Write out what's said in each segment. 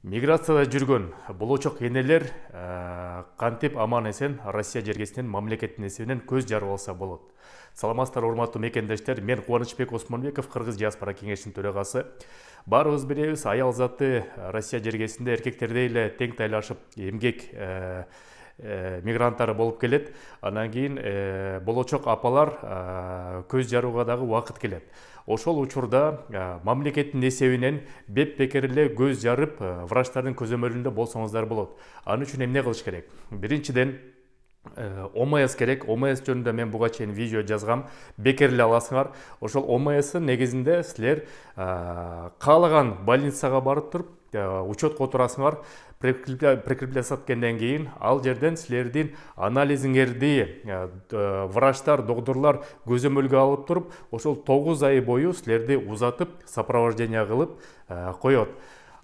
Миграцияда жүргөн болочок энелер кантип аман эсен Россия жергесинен мамлекеттин эсебинен көз жарып алса болот. Саламатсыздар урматтуу мекендештер, мен Кубанычбек Осмонбеков, Кыргыз диаспора кеңешинин төрагасы. Баарыбыз билебиз, аял заты Россия жергесинде эркектердей эле тең тайлашып эмгек мигранттары болуп келет. Анан кийин болочок апалар көз жарууга дагы убакыт келет. Ошол учурда мамлекеттин эсебинен беп-бекер эле көз жарып врачтардын көзөмөлүндө болсоңуздар болот. Анын үчүн эмне кылыш керек? Биринчиден ОМС керек. ОМС жөнүндө мен буга чейин видео жазгам. Бекер эле аласыңар. Ошол ОМС негизинде силер каалаган больницага барып туруп учетко отурасыңар. Прикреплясат кенден кийин ал жерден силердин анализиңерди врачтар, доктурлар көзөмөлгө алып туруп, ошол 9 ай бою силерди узатып, сопровождение кылып коет.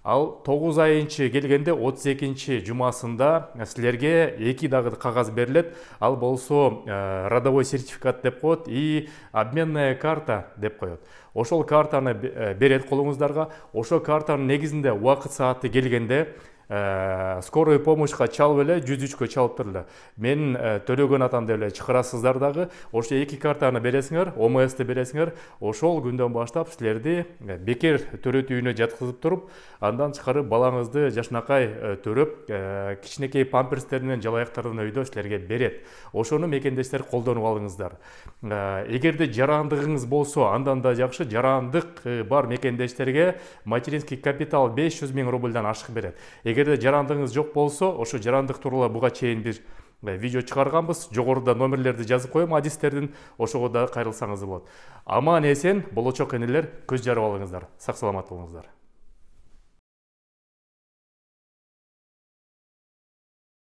Ал 9 айынчы келгенде 32-нчи жумасында силерге 2 дагы кагаз берилет. Ал болсо родовой сертификат деп коет и обменная карта деп коет. Ошол картаны берет колуңуздарга. Ошол картанын негизинде убакыт сааты келгенде скорый помощька чалып эле 103кө чалып тур эле. Мен төлөгөн атам деп эле чыгарасыздар дагы. Ошо 2 картаны бересиңер, ОМСти бересиңер. Ошол күндөн баштап силерди бекер төрөт үйүнө жаткызып туруп, андан чыгарып балаңызды жашнакай төрөп, кичинекей памперстер менен жалаяктарын өйдө силерге берет. Ошону мекендештер колдонуп алыңыздар. Эгерде жарандыгыңыз болсо, андан да жакшы. Жарандык бар мекендештерге материнский капитал 500 000 рубльдан ашык берет. Эгерде жарандыгыңыз жок болсо, ошо жарандык тууралуу буга чейин бир видео чыгарганбыз. Жогоруда номерлерди жазып коем, адистердин, ошого да кайрылсаңыз болот. Аман эсен болочок энелер, көз жарып алыңыздар. Сак саламат болуңуздар.